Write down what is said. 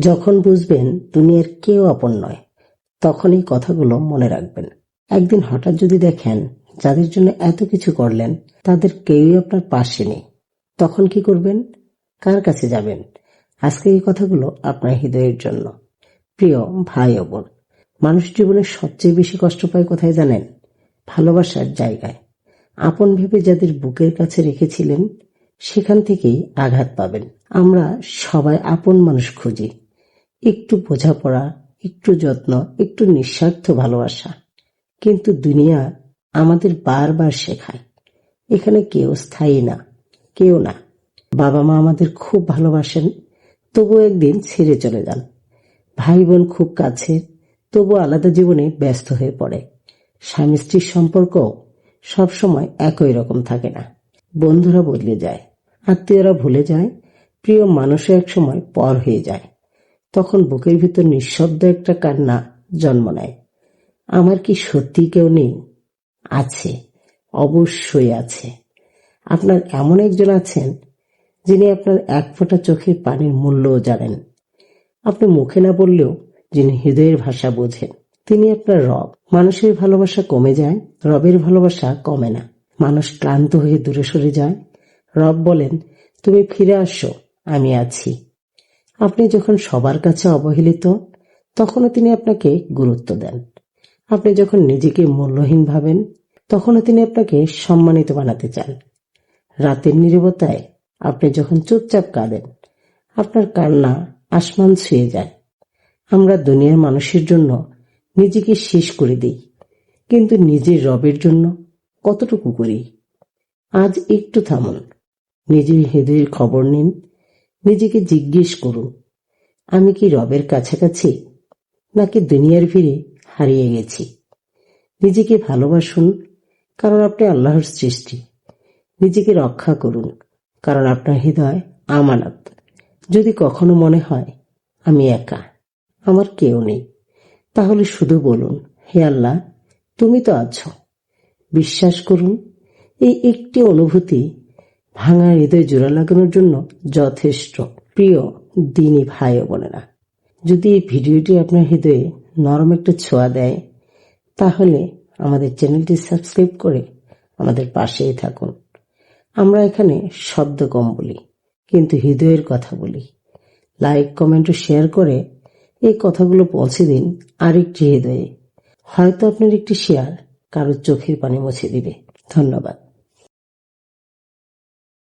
যখন বুঝবেন দুনিয়ার কেউ আপন নয়, তখন এই কথাগুলো মনে রাখবেন। একদিন হঠাৎ যদি দেখেন যাদের জন্য এত কিছু করলেন তাদের কেউই আপনার পাশে নেই, তখন কি করবেন? কার কাছে যাবেন? আজকে এই কথাগুলো আপনার হৃদয়ের জন্য। প্রিয় ভাই ও বোন, মানুষ জীবনে সবচেয়ে বেশি কষ্ট পায় কোথায় জানেন? ভালোবাসার জায়গায়। আপন ভেবে যাদের বুকের কাছে রেখেছিলেন সেখান থেকেই আঘাত পাবেন। আমরা সবাই আপন মানুষ খুঁজি, একটু বোঝাপড়া, একটু যত্ন, একটু নিঃস্বার্থ ভালোবাসা। কিন্তু দুনিয়া আমাদের বারবার শেখায় এখানে কেউ স্থায়ী না, কেউ না। বাবা মা আমাদের খুব ভালোবাসেন, তবু একদিন ছেড়ে চলে যান। ভাই বোন খুব কাছের, তবু আলাদা জীবনে ব্যস্ত হয়ে পড়ে। স্বামী স্ত্রীর সম্পর্ক সবসময় একই রকম থাকে না। বন্ধুরা বদলে যায়, আত্মীয়রা ভুলে যায়, প্রিয় মানুষও একসময় পর হয়ে যায়। তখন বুকের ভিতর নিঃশব্দ একটা কান্না জন্ম নেয়। আমার কি সত্যি কেউ নেই? আছে, অবশ্যই আছে। আপনার এমন একজন আছেন যিনি আপনার এক ফোঁটা চোখের পানির মূল্যও জানেন। আপনি মুখে না বললেও যিনি হৃদয়ের ভাষা বোঝেন, তিনি আপনার রব। মানুষের ভালোবাসা কমে যায়, রবের ভালোবাসা কমে না। মানুষ ক্লান্ত হয়ে দূরে সরে যায়, রব বলেন তুমি ফিরে আসো, আমি আছি। আপনি যখন সবার কাছে অবহেলিত, তখনও তিনি আপনাকে গুরুত্ব দেন। আপনি যখন নিজেকে মূল্যহীন ভাবেন, তখনও তিনি আপনাকে সম্মানিত বানাতে চান। রাতের নীরবতায় আপনি যখন চুপচাপ কাঁদেন, আপনার কান্না আসমান ছুঁয়ে যায়। আমরা দুনিয়ার মানুষের জন্য নিজেকে শেষ করে দিই, কিন্তু নিজের রবের জন্য কতটুকু করি? আজ একটু থামুন, নিজের হৃদয়ের খবর নিন, নিজেকে জিজ্ঞেস করুন, আমি কি রবের কাছাকাছি, নাকি দুনিয়ার ভিড়ে হারিয়ে গেছি? নিজেকে ভালোবাসুন, কারণ আপনি আল্লাহর সৃষ্টি। নিজেকে রক্ষা করুন, কারণ আপনার হৃদয় আমানত। যদি কখনো মনে হয় আমি একা, আমার কেউ নেই, তাহলে শুধু বলুন, হে আল্লাহ, তুমি তো আছো। বিশ্বাস করুন, এই একটি অনুভূতি ভাঙা হৃদয় জোড়া লাগানোর জন্য যথেষ্ট। প্রিয় দিনী ভাই ও বোনেরা, যদি এই ভিডিওটি আপনার হৃদয়ে নরম একটা ছোঁয়া দেয়, তাহলে আমাদের চ্যানেলটি সাবস্ক্রাইব করে আমাদের পাশেই থাকুন। আমরা এখানে শব্দ কম বলি, কিন্তু হৃদয়ের কথা বলি। লাইক, কমেন্ট ও শেয়ার করে এই কথাগুলো পৌঁছে দিন আরেকটি হৃদয়ে। হয়তো আপনার একটি শেয়ার কারোর চোখের পানি মুছে দিবে। ধন্যবাদ।